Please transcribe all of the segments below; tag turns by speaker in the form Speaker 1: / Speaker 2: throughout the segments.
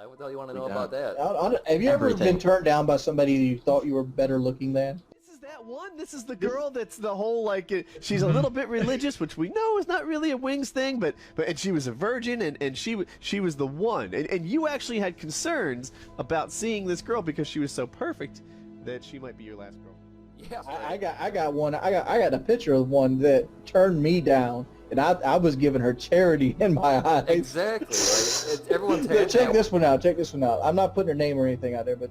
Speaker 1: What the hell you want to know about that?
Speaker 2: Have you ever been turned down by somebody you thought you were better looking than?
Speaker 3: This is that one. This is the girl that's the whole, like, she's a little bit religious, which we know is not really a Wings thing, but and she was a virgin, and she was the one. And you actually had concerns about seeing this girl because she was so perfect that she might be your last girl.
Speaker 1: Yeah,
Speaker 2: I got one. I got a picture of one that turned me down, and I was giving her charity in my eyes.
Speaker 1: Exactly. Right? Everyone's had
Speaker 2: Check this one out. Check this one out. I'm not putting her name or anything out there, but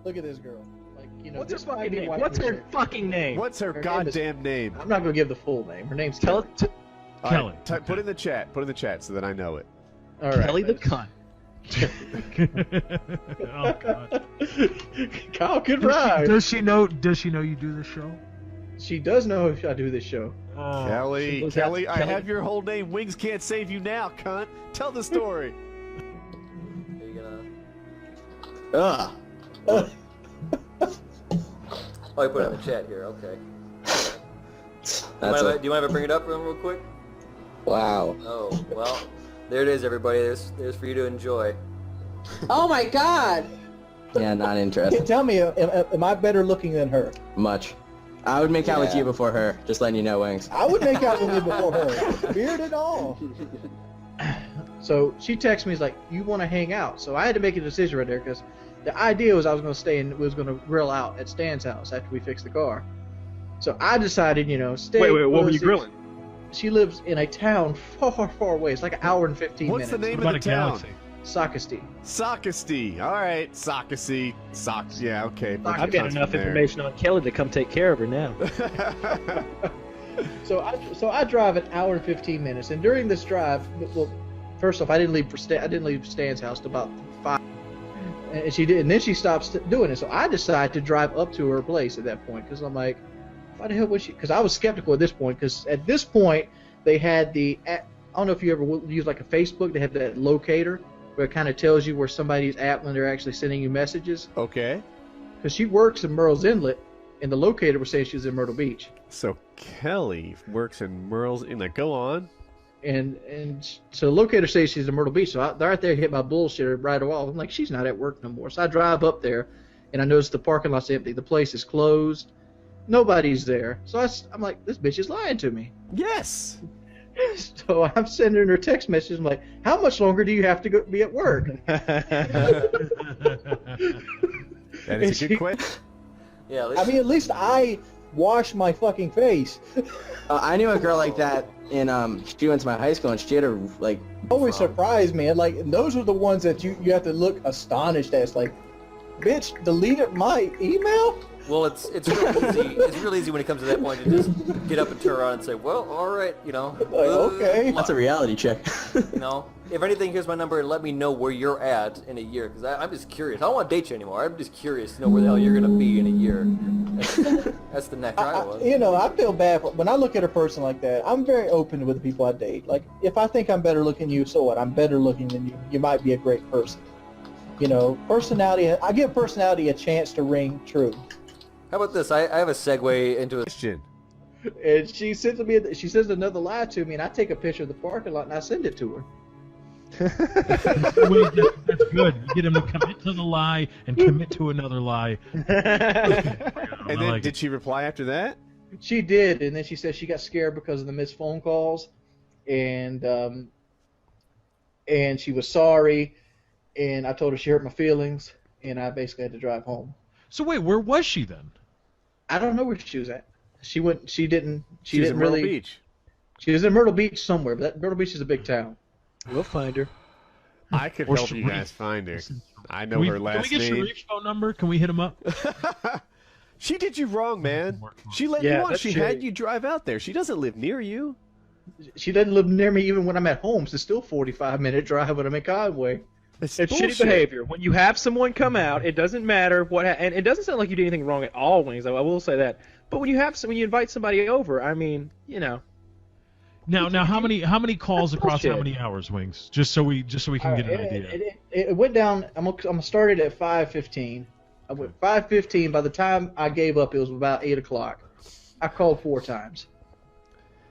Speaker 2: look at this girl. Like, you know,
Speaker 4: What's her fucking name? What's her fucking name?
Speaker 3: What's her goddamn name?
Speaker 2: I'm not gonna give the full name. Her name's
Speaker 4: Tell
Speaker 2: Kelly.
Speaker 4: it to
Speaker 3: Kelly. Put it in the chat. Put it in the chat so that I know it.
Speaker 2: All right,
Speaker 4: Kelly the cunt.
Speaker 5: Oh God.
Speaker 2: Kyle, good ride.
Speaker 5: Does she know you do this show?
Speaker 2: She does know I do this show.
Speaker 3: Kelly,
Speaker 4: was that
Speaker 3: Kelly, I
Speaker 4: Kelly?
Speaker 3: have your whole name. Wings can't save you now, cunt. Tell the story.
Speaker 1: Are you gonna...
Speaker 2: Ugh.
Speaker 1: Oh, you put it in the chat here. Okay. Do you want to bring it up real quick?
Speaker 6: Wow.
Speaker 1: Oh, well, there it is, everybody. There's for you to enjoy.
Speaker 7: Oh my God!
Speaker 6: Yeah, not interested.
Speaker 2: Tell me, am I better looking than her?
Speaker 6: Much. I would make out with you before her. Just letting you know, Wings.
Speaker 2: I would make out with you before her. Beard and all. So she texted me, like, you want to hang out? So I had to make a decision right there, because the idea was I was going to stay and was going to grill out at Stan's house after we fixed the car. So I decided, stay.
Speaker 4: Wait, what were you grilling?
Speaker 2: She lives in a town far, far away. It's like an hour and 15
Speaker 3: What's
Speaker 2: minutes.
Speaker 3: the name
Speaker 5: What
Speaker 3: of
Speaker 5: about
Speaker 3: the
Speaker 5: a
Speaker 3: town?
Speaker 5: galaxy?
Speaker 2: Socastee.
Speaker 3: Socastee. All right, Socastee. Yeah, okay.
Speaker 4: I've got enough information on Kelly to come take care of her now.
Speaker 2: So I drive an hour and 15 minutes, and during this drive, well, first off, I didn't leave Stan's house till about 5, and she did, and then she stops doing it. So I decided to drive up to her place at that point, because I'm like, why the hell was she? Because I was skeptical at this point, because at this point they had I don't know if you ever use like a Facebook. They have that locator where it kind of tells you where somebody's at when they're actually sending you messages.
Speaker 3: Okay.
Speaker 2: Because she works in Murrells Inlet, and the locator was saying she was in Myrtle Beach.
Speaker 3: So Kelly works in Merle's Inlet. Go on.
Speaker 2: And so the locator says she's in Myrtle Beach. So I right there hit my bullshit right away. I'm like, she's not at work no more. So I drive up there, and I notice the parking lot's empty. The place is closed. Nobody's there. So I'm like, this bitch is lying to me.
Speaker 3: Yes.
Speaker 2: So I'm sending her text messages. I'm like, how much longer do you have to be at work?
Speaker 3: That is a good question.
Speaker 1: Yeah.
Speaker 2: I mean, at least I wash my fucking face.
Speaker 6: I knew a girl like that in she went to my high school, and she had a like.
Speaker 2: Always surprised me. And like, and those are the ones that you have to look astonished at. It's like, bitch, deleted my email?
Speaker 1: Well, it's real easy. It's real easy when it comes to that point to just get up and turn around and say, well, all right,
Speaker 2: Like, okay.
Speaker 6: That's a reality check.
Speaker 1: If anything, here's my number, and let me know where you're at in a year, because I'm just curious. I don't want to date you anymore. I'm just curious to know where the hell you're going to be in a year. That's the next I was.
Speaker 2: I feel bad when I look at a person like that. I'm very open with the people I date. Like, if I think I'm better looking than you, so what? I'm better looking than you. You might be a great person. Personality. I give personality a chance to ring true.
Speaker 1: How about this? I have a segue into a
Speaker 3: Question.
Speaker 2: And she sends another lie to me, and I take a picture of the parking lot and I send it to her.
Speaker 5: That's good. You get him to commit to the lie and commit to another lie.
Speaker 3: And then
Speaker 5: like
Speaker 3: did she reply after that?
Speaker 2: She did, and then she said she got scared because of the missed phone calls, and she was sorry, and I told her she hurt my feelings, and I basically had to drive home.
Speaker 5: So wait, where was she then?
Speaker 2: I don't know where she was at. She didn't
Speaker 3: She was in Myrtle
Speaker 2: really.
Speaker 3: Beach.
Speaker 2: She was in Myrtle Beach somewhere, but Myrtle Beach is a big town.
Speaker 4: We'll find her.
Speaker 3: I could
Speaker 5: Or
Speaker 3: help you
Speaker 5: Sharif.
Speaker 3: guys find her. I know her last
Speaker 5: Can we get
Speaker 3: name.
Speaker 5: Sharif's phone number? Can we hit him up?
Speaker 3: She did you wrong, man. She let you
Speaker 2: Yeah,
Speaker 3: on.
Speaker 2: that's
Speaker 3: She
Speaker 2: true.
Speaker 3: had you drive out there. She doesn't live near you.
Speaker 2: She doesn't live near me even when I'm at home. So it's still 45-minute drive when I'm in Conway.
Speaker 3: It's
Speaker 4: It's
Speaker 3: bullshit.
Speaker 4: shitty behavior. When you have someone come out, it doesn't matter what, and it doesn't sound like you did anything wrong at all, Wings. I will say that. But when you invite somebody over, I mean,
Speaker 5: Now how many calls across how
Speaker 2: Bullshit.
Speaker 5: many hours, Wings? Just so we can get an idea.
Speaker 2: It went down. I'm gonna start it at 5:15. I went 5:15. By the time I gave up, it was about 8 o'clock. I called 4 times.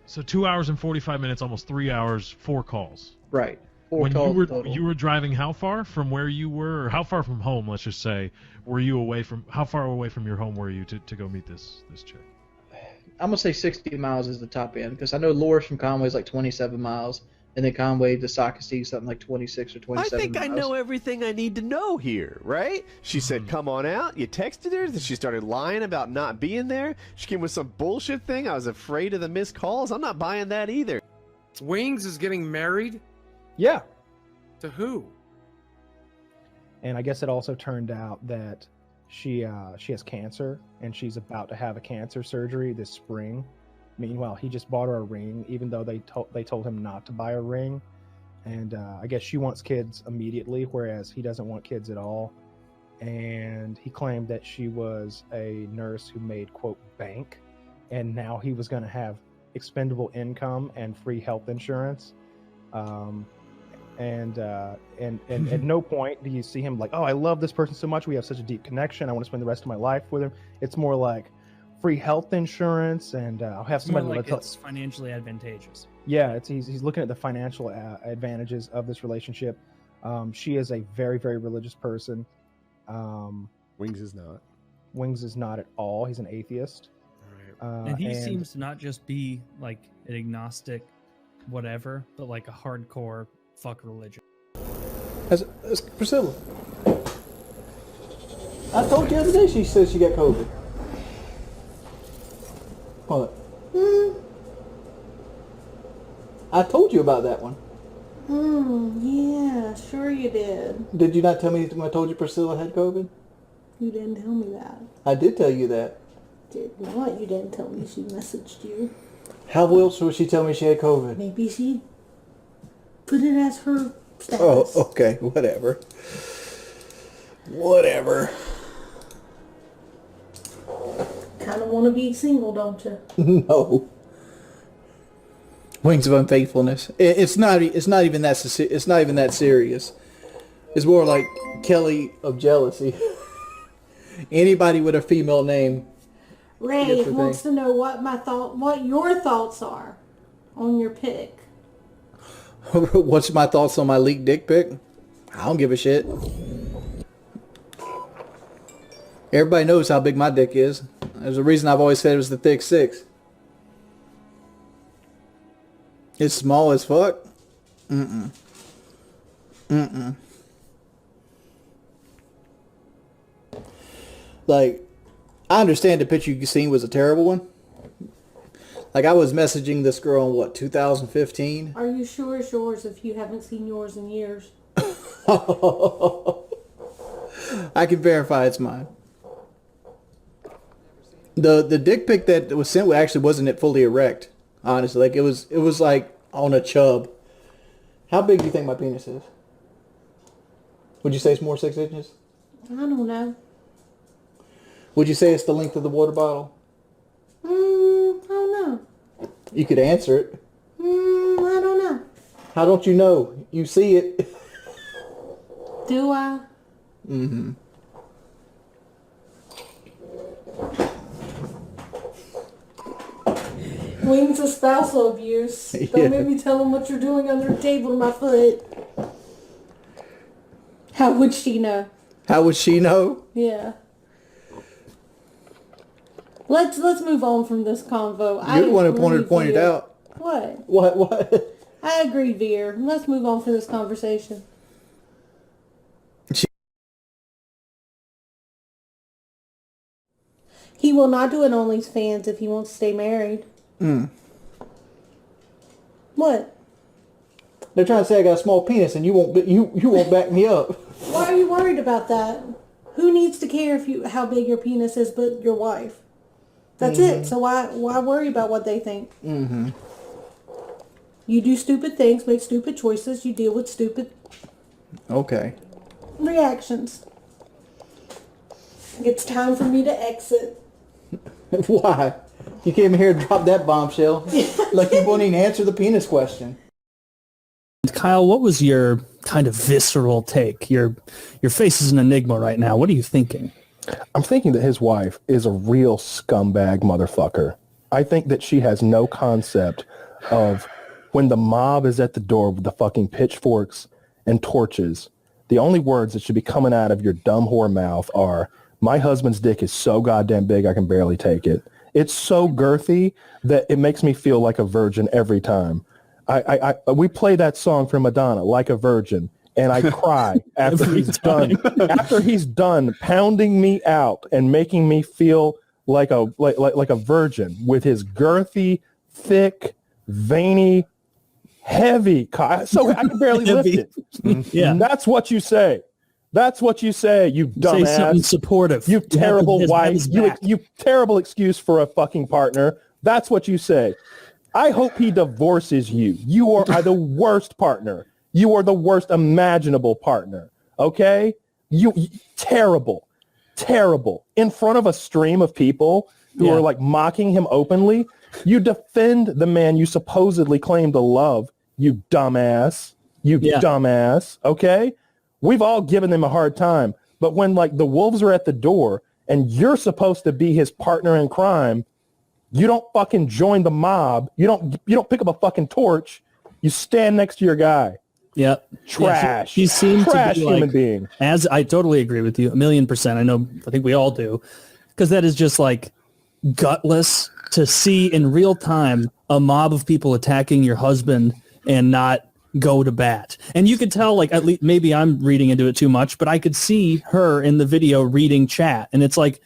Speaker 5: So 2 hours and 45 minutes, almost 3 hours, 4 calls.
Speaker 2: Right. 4
Speaker 5: when
Speaker 2: calls total.
Speaker 5: you were driving, how far from where you were, or how far from home, let's just say, were you away from? How far away from your home were you to go meet this chick?
Speaker 2: I'm gonna say 60 miles is the top end because I know Loris from Conway is like 27 miles, and then Conway to Sockasee something like 26 or 27.
Speaker 3: I think
Speaker 2: miles.
Speaker 3: I know everything I need to know here, right? She said, "Come on out." You texted her. Then she started lying about not being there. She came with some bullshit thing. I was afraid of the missed calls. I'm not buying that either.
Speaker 8: Wings is getting married?
Speaker 9: Yeah.
Speaker 8: To who?
Speaker 9: And I guess it also turned out that she has cancer, and she's about to have a cancer surgery this spring. Meanwhile, he just bought her a ring, even though they told him not to buy a ring. And I guess she wants kids immediately, whereas he doesn't want kids at all. And he claimed that she was a nurse who made, quote, bank, and now he was going to have expendable income and free health insurance. And at no point do you see him like, oh, I love this person so much. We have such a deep connection. I want to spend the rest of my life with him. It's more like free health insurance, and I'll have somebody.
Speaker 10: More like it's financially advantageous.
Speaker 9: Yeah, he's looking at the financial advantages of this relationship. She is a very, very religious person.
Speaker 3: Wings is not.
Speaker 9: Wings is not at all. He's an atheist.
Speaker 10: And he seems to not just be like an agnostic, whatever, but like a hardcore fuck religion.
Speaker 2: That's Priscilla. I told you the other day she said she got COVID. What? I told you about that one.
Speaker 7: Yeah, sure you did.
Speaker 2: Did you not tell me when I told you Priscilla had COVID?
Speaker 7: You didn't tell me that.
Speaker 2: I did tell you that.
Speaker 7: Did not. You didn't tell me she messaged you.
Speaker 2: How else would she tell me she had COVID?
Speaker 7: Maybe she put it as her status.
Speaker 2: Oh, okay. Whatever. Whatever.
Speaker 7: Kind of want to be single, don't you?
Speaker 2: No. Wings of unfaithfulness. It's not even that. It's not even that serious. It's more like Kelly of jealousy. Anybody with a female name.
Speaker 7: Ray wants to know what your thoughts are on your pick.
Speaker 2: What's my thoughts on my leaked dick pic? I don't give a shit. Everybody knows how big my dick is. There's a reason I've always said it was the thick 6. It's small as fuck. Like, I understand the picture you seen was a terrible one. Like, I was messaging this girl in, what, 2015?
Speaker 7: Are you sure it's yours if you haven't seen yours in years?
Speaker 2: I can verify it's mine. The dick pic that was sent actually wasn't it fully erect. Honestly, like it was like on a chub. How big do you think my penis is? Would you say it's more 6 inches?
Speaker 7: I don't know.
Speaker 2: Would you say it's the length of the water bottle?
Speaker 7: I don't know.
Speaker 2: You could answer it.
Speaker 7: I don't know.
Speaker 2: How don't you know? You see it.
Speaker 7: Do I?
Speaker 2: Mm-hmm.
Speaker 7: Wings of spousal abuse. Don't make me tell him what you're doing under the table to my foot. How would she know?
Speaker 2: How would she know?
Speaker 7: Yeah. Let's move on from this convo.
Speaker 2: You're the one who pointed out.
Speaker 7: What?
Speaker 2: What?
Speaker 7: I agree, Veer. Let's move on from this conversation. He will not do an OnlyFans if he wants to stay married. What?
Speaker 2: They're trying to say I got a small penis, and you won't back me up.
Speaker 7: Why are you worried about that? Who needs to care how big your penis is but your wife? That's it. So why worry about what they think? You do stupid things, make stupid choices, you deal with stupid reactions. It's time for me to exit.
Speaker 2: Why? You came here to drop that bombshell. Like you won't even answer the penis question.
Speaker 10: Kyle, what was your kind of visceral take? Your face is an enigma right now. What are you thinking?
Speaker 11: I'm thinking that his wife is a real scumbag motherfucker. I think that she has no concept of when the mob is at the door with the fucking pitchforks and torches, the only words that should be coming out of your dumb whore mouth are, my husband's dick is so goddamn big I can barely take it. It's so girthy that it makes me feel like a virgin every time. We play that song from Madonna, Like a Virgin, and I cry after he's done pounding me out and making me feel like a virgin with his girthy, thick, veiny, heavy cock, so I can barely lift it.
Speaker 12: Yeah,
Speaker 11: that's what you say. That's what you say, you dumbass.
Speaker 12: Say something supportive.
Speaker 11: You terrible wife. You terrible excuse for a fucking partner. That's what you say. I hope he divorces you. You are the worst partner. You are the worst imaginable partner. Okay? You terrible. Terrible. In front of a stream of people who are like mocking him openly, you defend the man you supposedly claim to love, you dumbass. You dumbass. Okay? We've all given them a hard time, but when like the wolves are at the door and you're supposed to be his partner in crime, you don't fucking join the mob. You don't pick up a fucking torch. You stand next to your guy.
Speaker 12: Yeah.
Speaker 11: Trash.
Speaker 12: He seemed
Speaker 11: trash
Speaker 12: to be
Speaker 11: human
Speaker 12: like,
Speaker 11: being.
Speaker 12: As I totally agree with you, 1,000,000%. I think we all do, because that is just like gutless to see in real time a mob of people attacking your husband and not go to bat. And you could tell, like, at least maybe I'm reading into it too much, but I could see her in the video reading chat. And it's like,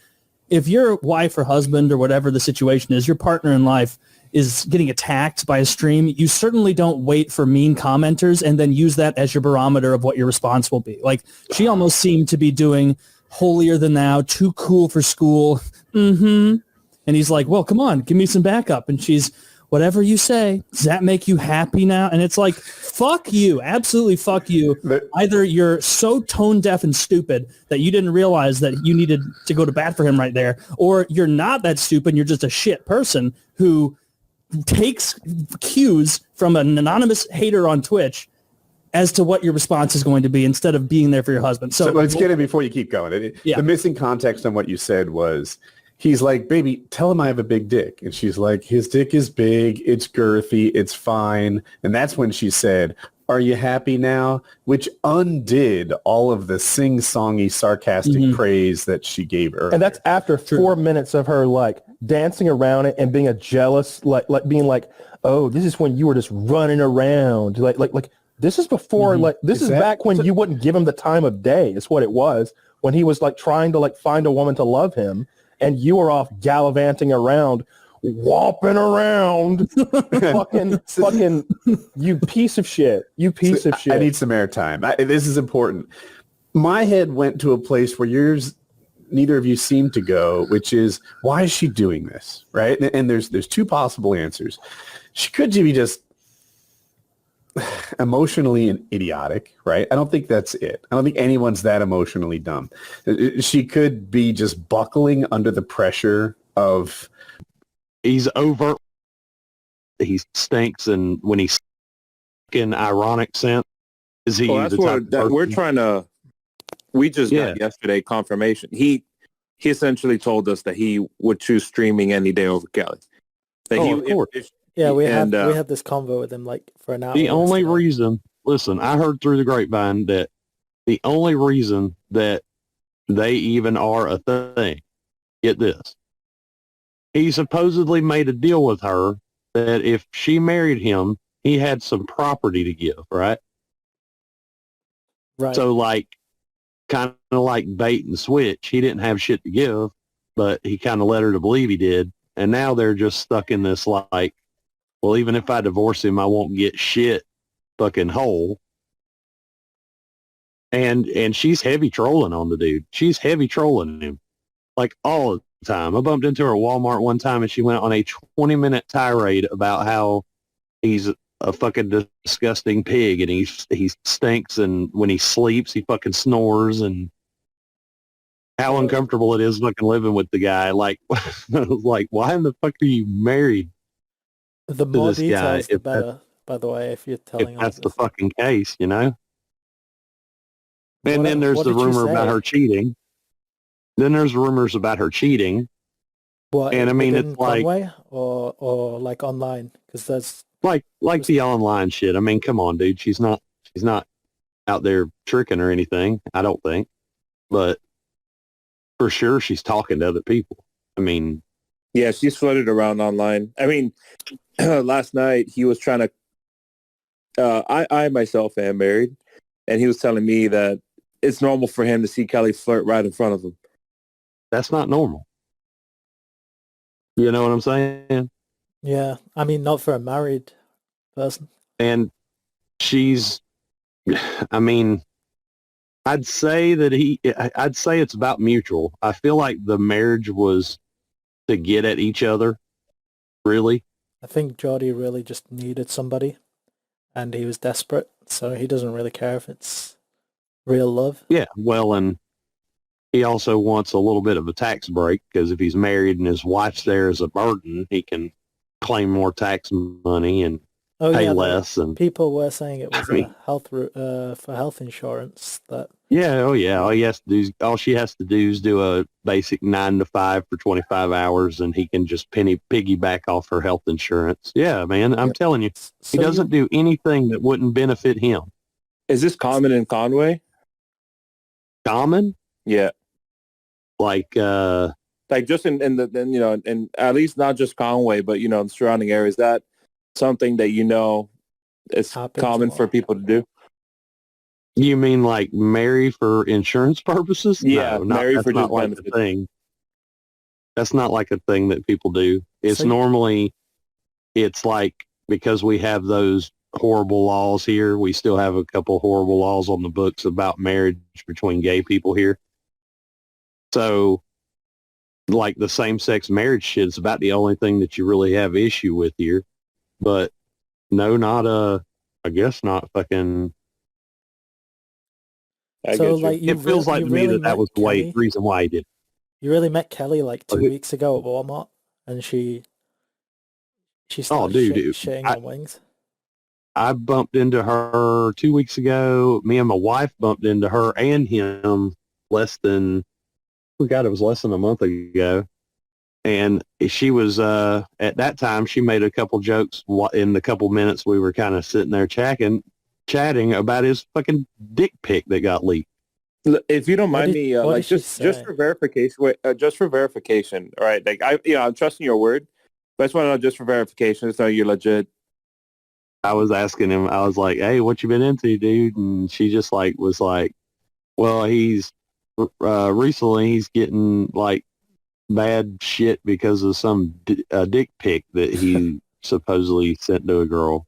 Speaker 12: if your wife or husband or whatever the situation is, your partner in life is getting attacked by a stream, you certainly don't wait for mean commenters and then use that as your barometer of what your response will be. Like, she almost seemed to be doing holier than thou, too cool for school. And he's like, well, come on, give me some backup. And she's, whatever you say, does that make you happy now? And it's like, fuck you, absolutely fuck you. Either you're so tone deaf and stupid that you didn't realize that you needed to go to bat for him right there, or you're not that stupid, you're just a shit person who takes cues from an anonymous hater on Twitch as to what your response is going to be instead of being there for your husband. So
Speaker 3: let's get it before you keep going. The missing context on what you said was, he's like, baby, tell him I have a big dick. And she's like, his dick is big, it's girthy, it's fine. And that's when she said, are you happy now? Which undid all of the sing-songy, sarcastic praise that she gave earlier.
Speaker 11: And that's after 4 minutes of her like dancing around it and being a jealous, like being like, oh, this is when you were just running around. Like this is before, like, this is back when you wouldn't give him the time of day, is what it was, when he was like trying to like find a woman to love him. And you were off gallivanting around, whopping around, fucking, you piece of shit. You piece of shit.
Speaker 3: I need some airtime. This is important. My head went to a place where neither of you seem to go, which is, why is she doing this, right? And there's two possible answers. She could be just emotionally and idiotic, right? I don't think that's it. I don't think anyone's that emotionally dumb. She could be just buckling under the pressure of,
Speaker 13: he's over, he stinks, and when he's in ironic sense, is he?
Speaker 14: Well, that's what we're trying to. We just got yesterday confirmation. He essentially told us that he would choose streaming any day over Kelly.
Speaker 13: Of course.
Speaker 15: We had this convo with him like for an hour.
Speaker 13: The only reason, listen, I heard through the grapevine that the only reason that they even are a thing, get this, he supposedly made a deal with her that if she married him, he had some property to give, right?
Speaker 15: Right.
Speaker 13: So like, kind of like bait and switch. He didn't have shit to give, but he kind of led her to believe he did. And now they're just stuck in this like, well, even if I divorce him, I won't get shit fucking hole. And she's heavy trolling on the dude. She's heavy trolling him like all the time. I bumped into her at Walmart one time and she went on a 20-minute tirade about how he's a fucking disgusting pig and he stinks, and when he sleeps, he fucking snores, and how uncomfortable it is fucking living with the guy. Like, like, why in the fuck are you married?
Speaker 15: The more details, the better, by the way, if you're telling us.
Speaker 13: That's the fucking case, you know? And then there's the rumor about her cheating. Then there's rumors about her cheating.
Speaker 15: What,
Speaker 13: and I mean, it's like...
Speaker 15: Conway or like online? Because
Speaker 13: like the online shit. I mean, come on, dude. She's not out there tricking or anything. I don't think, but for sure she's talking to other people. I mean,
Speaker 14: yeah, she's floated around online. I mean, last night he was trying to. I myself am married, and he was telling me that it's normal for him to see Kelly flirt right in front of him.
Speaker 13: That's not normal. You know what I'm saying?
Speaker 15: Yeah, I mean, not for a married person.
Speaker 13: And she's, I mean, I'd say it's about mutual. I feel like the marriage was to get at each other, really.
Speaker 15: I think Jordy really just needed somebody, and he was desperate, so he doesn't really care if it's real love.
Speaker 13: Yeah, well, and he also wants a little bit of a tax break because if he's married and his wife's there as a burden, he can claim more tax money and pay less. And
Speaker 15: people were saying it was a health for health insurance. That
Speaker 13: all she has to do is do a basic 9 to 5 for 25 hours, and he can just piggyback off her health insurance. Yeah, man, I'm telling you, he doesn't do anything that wouldn't benefit him.
Speaker 14: Is this common in Conway?
Speaker 13: Common?
Speaker 14: Yeah.
Speaker 13: Like
Speaker 14: just in and at least not just Conway, but the surrounding areas. That something that is common for people to do.
Speaker 13: You mean like marry for insurance purposes?
Speaker 14: Yeah,
Speaker 13: no,
Speaker 14: marry
Speaker 13: that's
Speaker 14: for
Speaker 13: not
Speaker 14: just
Speaker 13: like
Speaker 14: benefits.
Speaker 13: a thing. That's not like a thing that people do. It's normally, it's like because we have those horrible laws here. We still have a couple horrible laws on the books about marriage between gay people here. So, like the same-sex marriage shit is about the only thing that you really have issue with here. But no, I guess not fucking.
Speaker 15: So, like,
Speaker 13: it feels like to me that was the reason why he did it.
Speaker 15: You really met Kelly like 2 weeks ago at Walmart, and she started shitting on Wings.
Speaker 13: I bumped into her 2 weeks ago. Me and my wife bumped into her and him less than a month ago. And she was, at that time, she made a couple jokes in the couple minutes we were kind of sitting there chatting about his fucking dick pic that got leaked.
Speaker 14: If you don't mind me, just for verification, all right? Like I'm trusting your word, but I just want to know, just for verification, just know you're legit.
Speaker 13: I was asking him, I was like, "Hey, what you been into, dude?" And she just was like, "Well, he's recently he's getting like bad shit because of some dick pic that he supposedly sent to a girl,"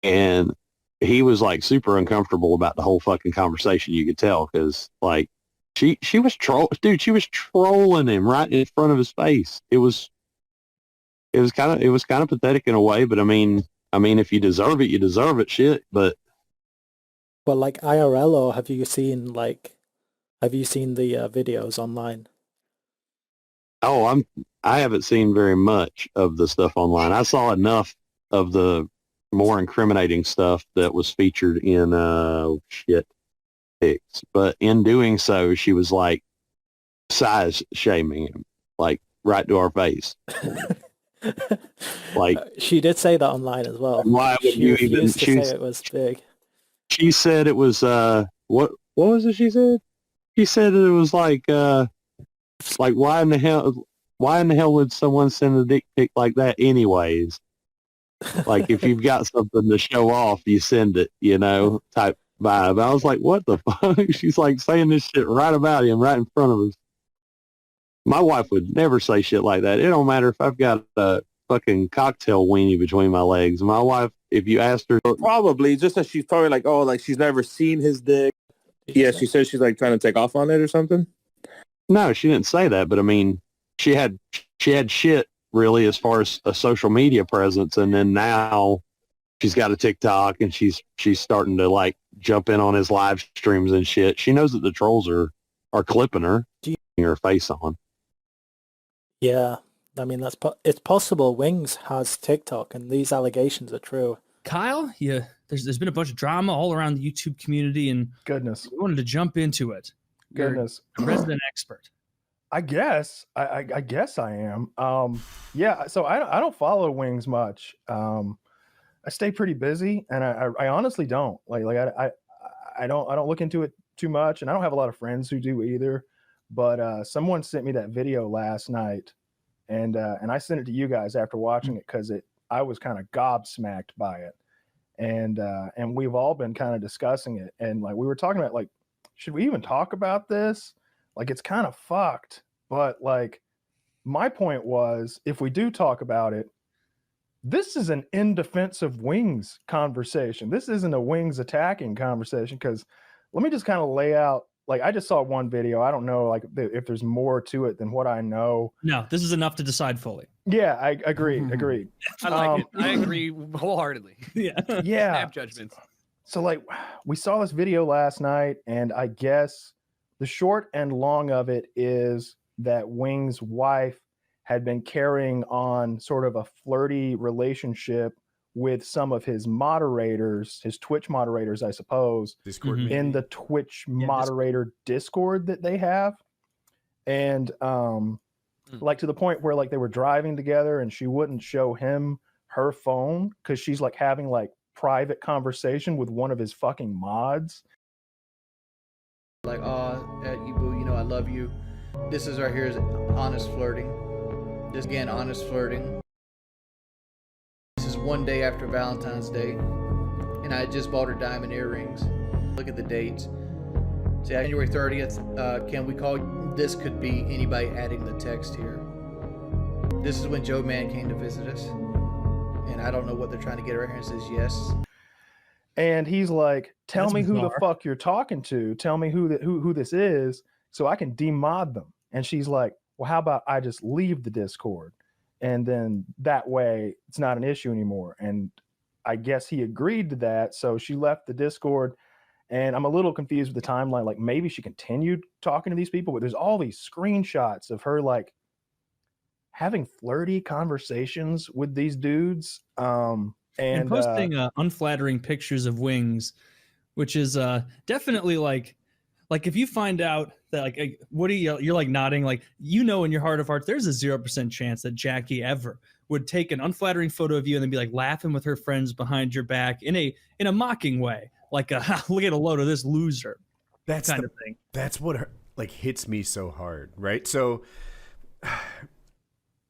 Speaker 13: and he was like super uncomfortable about the whole fucking conversation. You could tell because like she was she was trolling him right in front of his face. It was kind of pathetic in a way, but I mean, if you deserve it, you deserve it. Shit, but
Speaker 15: like IRL, or have you seen the videos online?
Speaker 13: Oh, I haven't seen very much of the stuff online. I saw enough of the more incriminating stuff that was featured in pics. But in doing so, she was like size shaming him, like right to our face. Like
Speaker 15: she did say that online as well.
Speaker 13: Why would you even?
Speaker 15: Say it was big.
Speaker 13: She said it was what was it? She said it was like why in the hell would someone send a dick pic like that anyways? Like if you've got something to show off, you send it, type vibe. I was like, what the fuck? She's like saying this shit right about him, right in front of us. My wife would never say shit like that. It don't matter if I've got a fucking cocktail weenie between my legs. My wife, if you asked her,
Speaker 14: probably just that she's probably like, oh, like she's never seen his dick. Yeah, she said she's like trying to take off on it or something.
Speaker 13: No, she didn't say that, but I mean, she had shit really as far as a social media presence, and then now she's got a TikTok and she's starting to like jump in on his live streams and shit. She knows that the trolls are clipping her, her face on.
Speaker 15: Yeah, I mean it's possible Wings has TikTok and these allegations are true.
Speaker 10: Kyle, yeah, there's been a bunch of drama all around the YouTube community, and
Speaker 9: goodness,
Speaker 10: we wanted to jump into it.
Speaker 9: Goodness,
Speaker 10: you're a resident expert.
Speaker 9: I guess I guess I am. Yeah, so I don't follow Wings much. I stay pretty busy, and I honestly don't I don't look into it too much, and I don't have a lot of friends who do either. But someone sent me that video last night, and I sent it to you guys after watching it because I was kind of gobsmacked by it, and we've all been kind of discussing it, and like we were talking about like, should we even talk about this? Like it's kind of fucked, but like my point was, if we do talk about it, this is an in defense of Wings conversation. This isn't a Wings attacking conversation, because let me just kind of lay out, like I just saw one video. I don't know like if there's more to it than what I know.
Speaker 12: No, this is enough to decide fully.
Speaker 9: Yeah, I agree.
Speaker 16: I like it. I agree wholeheartedly.
Speaker 12: Yeah.
Speaker 9: Yeah.
Speaker 16: I have judgments.
Speaker 9: So like we saw this video last night, and I guess the short and long of it is that Wings' wife had been carrying on sort of a flirty relationship with some of his moderators, his Twitch moderators, I suppose,
Speaker 17: Discord
Speaker 9: in the Twitch moderator Discord that they have. And like to the point where like they were driving together and she wouldn't show him her phone because she's like having like private conversation with one of his fucking mods.
Speaker 2: Like, you boo, you know I love you. This is right here is honest flirting. This again, honest flirting. This is one day after Valentine's Day, and I just bought her diamond earrings. Look at the dates. See, January 30th. Can we call this? Could be anybody adding the text here. This is when Joe Man came to visit us, and I don't know what they're trying to get right here. And says yes.
Speaker 9: And he's like, "Tell
Speaker 12: That's
Speaker 9: me who the
Speaker 12: bizarre.
Speaker 9: fuck you're talking to. Tell me who this is, so I can demod them." And she's like, "Well, how about I just leave the Discord, and then that way it's not an issue anymore." And I guess he agreed to that, so she left the Discord. And I'm a little confused with the timeline. Like maybe she continued talking to these people, but there's all these screenshots of her like having flirty conversations with these dudes. And
Speaker 12: posting unflattering pictures of Wings, which is definitely like if you find out that like Woody, you're like nodding, like in your heart of hearts, there's a 0% chance that Jackie ever would take an unflattering photo of you and then be like laughing with her friends behind your back in a mocking way, like look at a load of this loser.
Speaker 17: That's
Speaker 12: kind of thing.
Speaker 17: That's what like hits me so hard, right? So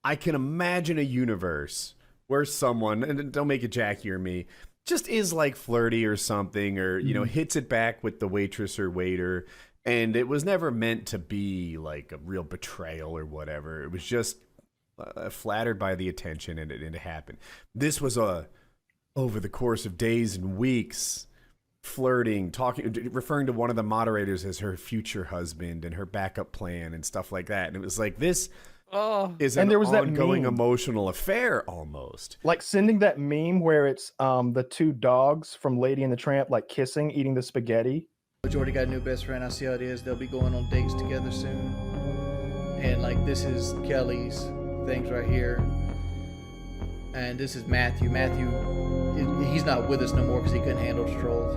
Speaker 17: I can imagine a universe where someone, and don't make it Jackie or me, just is like flirty or something, or hits it back with the waitress or waiter, and it was never meant to be like a real betrayal or whatever. It was just flattered by the attention, and it happened. This was over the course of days and weeks, flirting, talking, referring to one of the moderators as her future husband and her backup plan and stuff like that. And it was like, this is an
Speaker 9: there was that
Speaker 17: ongoing
Speaker 9: meme.
Speaker 17: emotional affair almost.
Speaker 9: like sending that meme where it's the two dogs from Lady and the Tramp like kissing, eating the spaghetti.
Speaker 2: Jordy got a new best friend. I see how it is. They'll be going on dates together soon. And like this is Kelly's things right here. And this is Matthew. Matthew, he's not with us no more because he couldn't handle the trolls.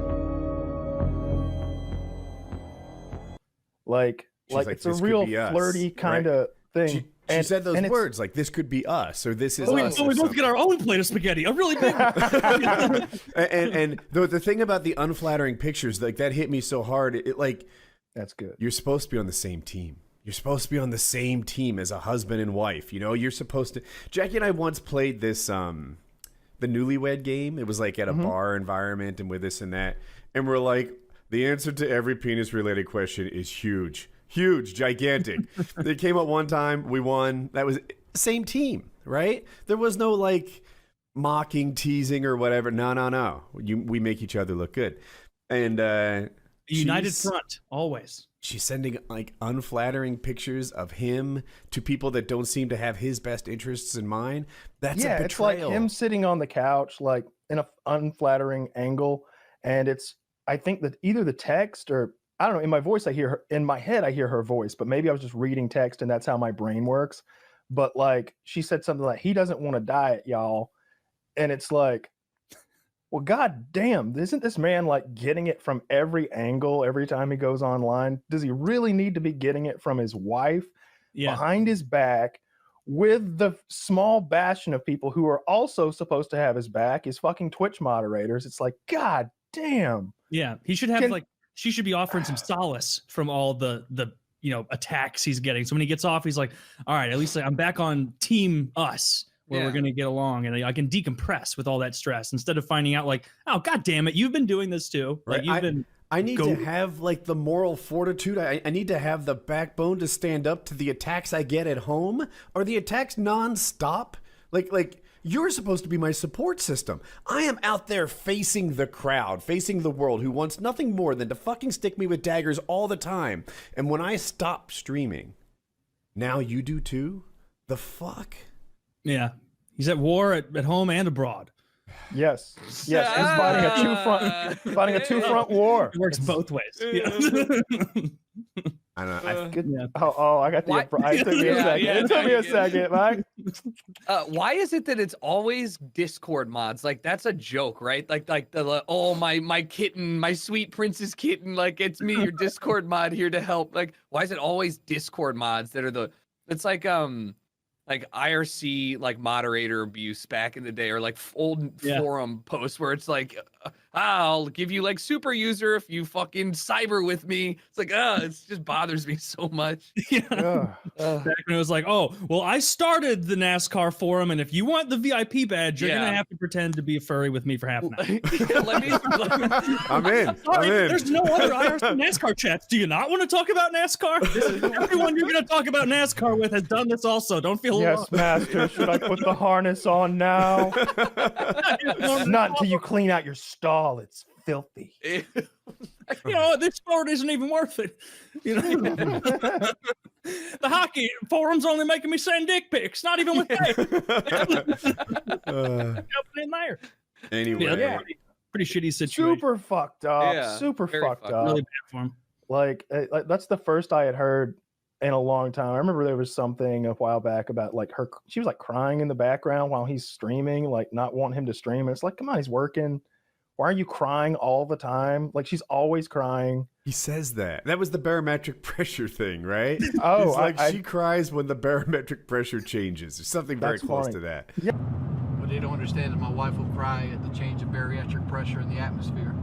Speaker 9: Like it's a
Speaker 17: "This could
Speaker 9: real
Speaker 17: be us,"
Speaker 9: flirty kind of thing.
Speaker 17: She said those
Speaker 9: and it's-
Speaker 17: words like, "This could be us," or "This is
Speaker 12: We
Speaker 17: us."
Speaker 12: both get our own plate of spaghetti, a really big one.
Speaker 17: and the thing about the unflattering pictures, like that hit me so hard. It like,
Speaker 9: that's good.
Speaker 17: You're supposed to be on the same team. You're supposed to be on the same team as a husband and wife. You're supposed to. Jackie and I once played this the Newlywed game. It was like at a bar environment and with this and that, and we're like, the answer to every penis related question is huge. Huge, gigantic. It came up one time, we won. That was same team, right? There was no like mocking, teasing, or whatever. No. We make each other look good, and
Speaker 12: United front always.
Speaker 17: She's sending like unflattering pictures of him to people that don't seem to have his best interests in mind. That's a betrayal.
Speaker 9: It's like him sitting on the couch, like in an unflattering angle, and I think that either the text or I don't know. In my voice, I hear her. In my head, I hear her voice, but maybe I was just reading text, and that's how my brain works. But like, she said something like, "He doesn't want to diet, y'all," and it's like, well, god damn, isn't this man like getting it from every angle every time he goes online? Does he really need to be getting it from his wife behind his back
Speaker 11: with the small bastion of people who are also supposed to have his back, his fucking Twitch moderators. It's like, God damn.
Speaker 12: Yeah, he should have she should be offering some solace from all the attacks he's getting. So when he gets off, he's like, all right, at least I'm back on team us where we're gonna get along, and I can decompress with all that stress instead of finding out like, oh god damn it, you've been doing this too. Like
Speaker 17: I need to have like the moral fortitude. I need to have the backbone to stand up to the attacks I get at home. Are the attacks nonstop? Like you're supposed to be my support system. I am out there facing the crowd, facing the world who wants nothing more than to fucking stick me with daggers all the time. And when I stop streaming, now you do too? The fuck?
Speaker 12: Yeah. He's at war at home and abroad.
Speaker 11: Yes. Yes. He's fighting a two-front war.
Speaker 12: It works both ways. Yeah.
Speaker 17: I don't know.
Speaker 11: I got the. It took me a second. It took me a second, Mike.
Speaker 16: Why is it that it's always Discord mods? Like that's a joke, right? Like my kitten, my sweet princess kitten. Like it's me, your Discord mod here to help. Like why is it always Discord mods that are the? It's like IRC like moderator abuse back in the day, or like old forum posts where it's like, I'll give you like super user if you fucking cyber with me. It's like, it just bothers me so much.
Speaker 12: Back when it was like, oh, well, I started the NASCAR forum, and if you want the VIP badge, you're gonna have to pretend to be a furry with me for half an hour.
Speaker 17: I'm in.
Speaker 12: Sorry, there's no other IRC NASCAR chats. Do you not want to talk about NASCAR? Everyone you're gonna talk about NASCAR with has done this also. Don't feel
Speaker 11: yes,
Speaker 12: alone.
Speaker 11: master. Should I put the harness on now? Not until you clean out your stall. It's filthy.
Speaker 12: This sport isn't even worth it. The hockey forum's only making me send dick pics. Not even with that. In there.
Speaker 17: Anyway,
Speaker 12: pretty shitty situation.
Speaker 11: Super fucked up. Super fucked up.
Speaker 12: Really bad for him.
Speaker 11: Like that's the first I had heard in a long time. I remember there was something a while back about like she was like crying in the background while he's streaming, like not wanting him to stream. And it's like, come on, he's working. Why are you crying all the time? Like she's always crying.
Speaker 17: He says that. That was the barometric pressure thing, right?
Speaker 11: Oh,
Speaker 17: it's like she cries when the barometric pressure changes. There's something very close to that.
Speaker 11: Yeah.
Speaker 18: What they don't understand is my wife will cry at the change of barometric pressure in the atmosphere.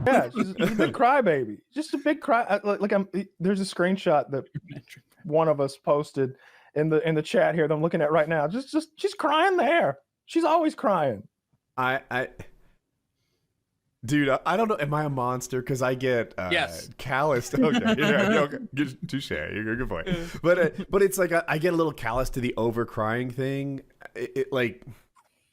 Speaker 11: Yeah, she's a big crybaby. Just a big cry. There's a screenshot that one of us posted in the chat here that I'm looking at right now. Just she's crying there. She's always crying.
Speaker 17: Dude, I don't know. Am I a monster? Because I get calloused. Okay, touche. You're a good point. But it's like I get a little callous to the over crying thing.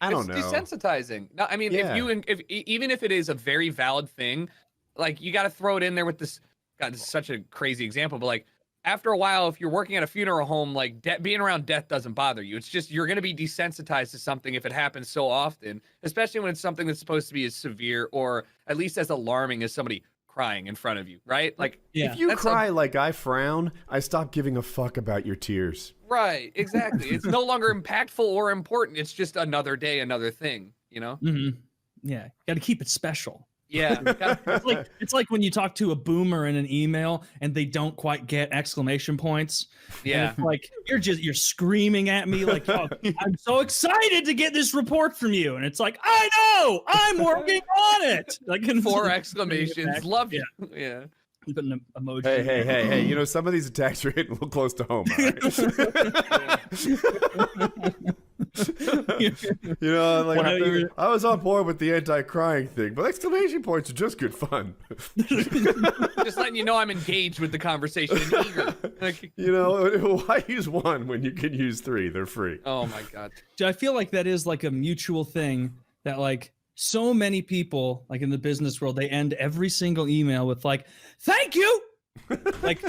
Speaker 17: I don't know.
Speaker 16: It's desensitizing. No, I mean, if even if it is a very valid thing, like you got to throw it in there with this. God, this is such a crazy example, but like after a while, if you're working at a funeral home, like being around death doesn't bother you. It's just you're going to be desensitized to something if it happens so often, especially when it's something that's supposed to be as severe or at least as alarming as somebody crying in front of you, right? Like
Speaker 17: if you cry like I frown, I stop giving a fuck about your tears.
Speaker 16: Right, exactly. It's no longer impactful or important. It's just another day, another thing, you know?
Speaker 12: Mm-hmm. Yeah, got to keep it special.
Speaker 16: Yeah.
Speaker 12: It's like when you talk to a boomer in an email and they don't quite get exclamation points.
Speaker 16: Yeah.
Speaker 12: And it's like you're screaming at me like, oh, I'm so excited to get this report from you. And it's like, I know, I'm working on it. Like
Speaker 16: 4 exclamations. Love you. Yeah.
Speaker 12: Put an emoji.
Speaker 17: Hey, you know, some of these attacks are hitting a little close to home. All right? You know, like I was on board with the anti-crying thing, but exclamation points are just good fun.
Speaker 16: Just letting you know I'm engaged with the conversation and eager. Like,
Speaker 17: you know, why use 1 when you can use 3? They're free.
Speaker 16: Oh my god.
Speaker 12: I feel like that is like a mutual thing that like so many people like in the business world, they end every single email with like, thank you. Like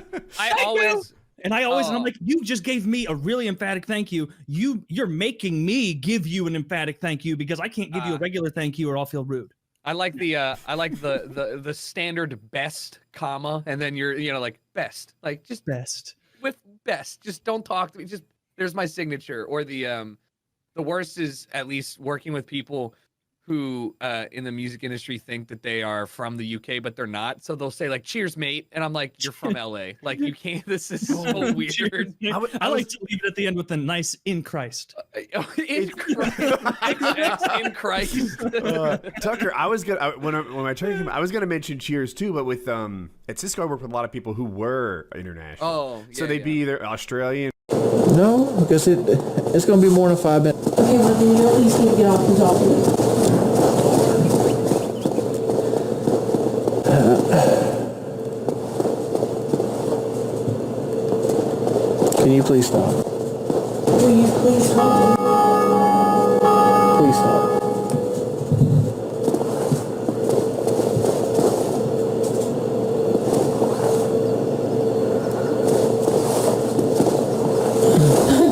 Speaker 12: And I'm like, you just gave me a really emphatic thank you. You're making me give you an emphatic thank you because I can't give you a regular thank you or I'll feel rude.
Speaker 16: I like the standard best comma and then you're like best, like just
Speaker 12: best
Speaker 16: with best. Just don't talk to me. Just there's my signature. Or the worst is at least working with people who in the music industry think that they are from the UK, but they're not. So they'll say like, "Cheers, mate," and I'm like, "You're from LA. Like, you can't. This is so weird."
Speaker 12: I like to leave it at the end with a nice "in Christ."
Speaker 16: In Christ. In Christ.
Speaker 17: Tucker, I was gonna when my training came, I was gonna mention Cheers too, but with at Cisco I worked with a lot of people who were international.
Speaker 16: Oh, yeah,
Speaker 17: so they'd be either Australian.
Speaker 2: No, because it's going to be more than 5 minutes.
Speaker 7: Okay, well then you at least need to get off the topic.
Speaker 2: Can you please stop?
Speaker 7: Will you please stop?
Speaker 2: Please stop.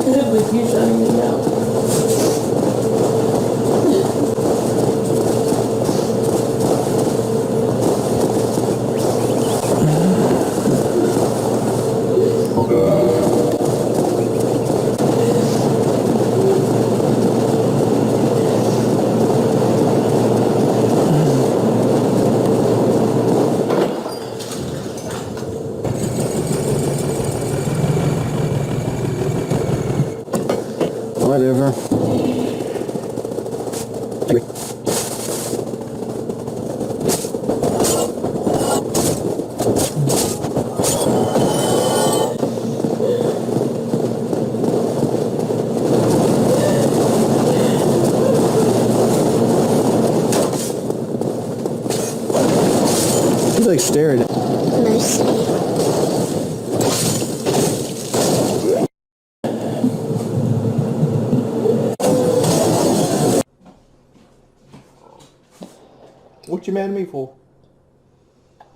Speaker 7: Good with you shutting me down.
Speaker 2: Whatever. He's like staring at What you mad at me for?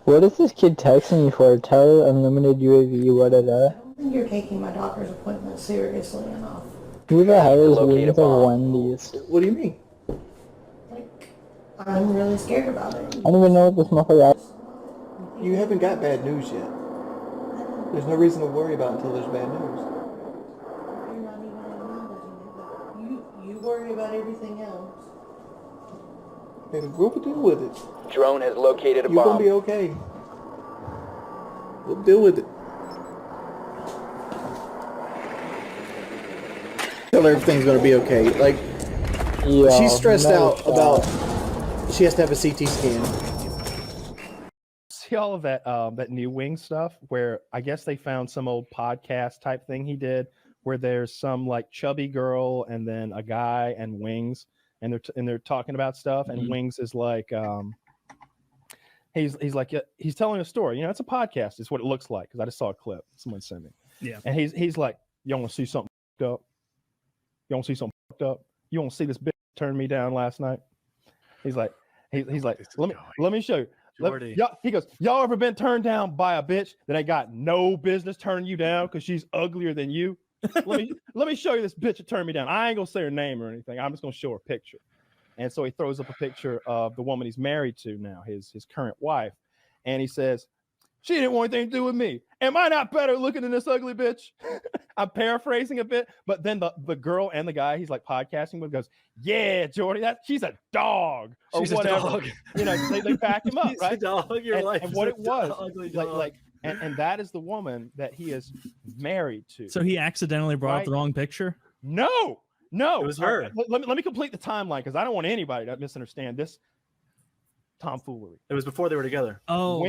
Speaker 19: What is this kid texting me for? Tyler Unlimited UAV, what da da?
Speaker 7: I don't think you're taking my doctor's appointment seriously enough.
Speaker 19: Who the hell is Wings of Wendy's?
Speaker 2: What do you mean?
Speaker 7: I'm really scared about it.
Speaker 19: I don't even know what this motherfucker is.
Speaker 2: You haven't got bad news yet. There's no reason to worry about until there's bad news.
Speaker 7: You're not even acknowledging it, but you worry about everything else.
Speaker 2: And we'll deal with it.
Speaker 20: Drone has located a
Speaker 2: You're
Speaker 20: bomb.
Speaker 2: gonna be okay. We'll deal with it. Tell her everything's gonna be okay. Like, she's stressed out about. She has to have a CT scan.
Speaker 9: See all of that that new Wings stuff where I guess they found some old podcast type thing he did where there's some like chubby girl and then a guy and Wings and they're talking about stuff and Wings is like he's like he's telling a story, you know, it's a podcast, it's what it looks like because I just saw a clip someone sent me.
Speaker 12: Yeah.
Speaker 9: And he's like, you want to see something fucked up? You want to see something fucked up? You want to see this bitch turn me down last night? He's like let me show you. He goes, y'all ever been turned down by a bitch that ain't got no business turning you down because she's uglier than you? let me show you this bitch that turned me down. I ain't gonna say her name or anything. I'm just gonna show her a picture. And so he throws up a picture of the woman he's married to now, his current wife, and he says, she didn't want anything to do with me. Am I not better looking than this ugly bitch? I'm paraphrasing a bit, but then the girl and the guy he's like podcasting with goes, yeah, Jordy, she's a dog or
Speaker 15: She's
Speaker 9: whatever.
Speaker 15: a dog.
Speaker 9: You know, they back him up,
Speaker 15: She's
Speaker 9: right?
Speaker 15: a dog. Your life
Speaker 9: and
Speaker 15: is
Speaker 9: what
Speaker 15: a
Speaker 9: it was,
Speaker 15: ugly dog.
Speaker 9: and that is the woman that he is married to.
Speaker 12: So he accidentally brought up the wrong picture?
Speaker 9: No,
Speaker 15: It was her.
Speaker 9: Let me complete the timeline because I don't want anybody to misunderstand this tomfoolery.
Speaker 15: It was before they were together.
Speaker 12: Oh.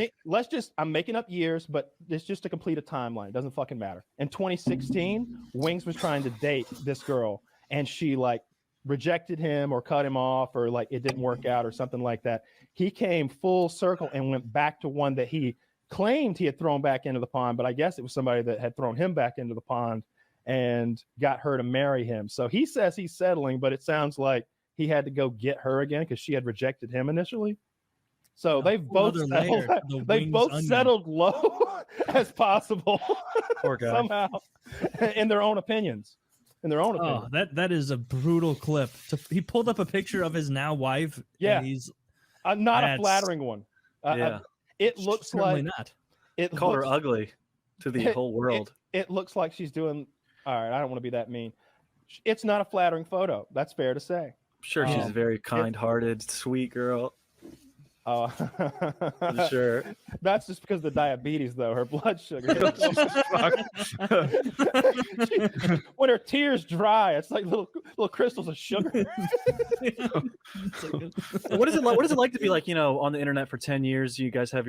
Speaker 9: I'm making up years, but it's just to complete a timeline. It doesn't fucking matter. In 2016, Wings was trying to date this girl and she like rejected him or cut him off or like it didn't work out or something like that. He came full circle and went back to one that he claimed he had thrown back into the pond, but I guess it was somebody that had thrown him back into the pond and got her to marry him. So he says he's settling, but it sounds like he had to go get her again because she had rejected him initially. So they've both settled low as possible.
Speaker 15: Poor guy.
Speaker 9: Somehow in their own opinions.
Speaker 12: Oh, that is a brutal clip. He pulled up a picture of his now wife.
Speaker 9: Yeah,
Speaker 12: and he's
Speaker 9: not a flattering one. It looks
Speaker 12: certainly
Speaker 9: like
Speaker 12: not.
Speaker 15: It called her ugly to the whole world.
Speaker 9: It looks like she's doing. All right, I don't want to be that mean. It's not a flattering photo. That's fair to say.
Speaker 20: sure she's a very kind-hearted, sweet girl.
Speaker 11: Oh,
Speaker 20: For sure.
Speaker 11: That's just because of the diabetes, though. Her blood sugar. When her tears dry, it's like little crystals of sugar.
Speaker 20: What is it like? What is it like to be like, on the internet for 10 years? You guys have your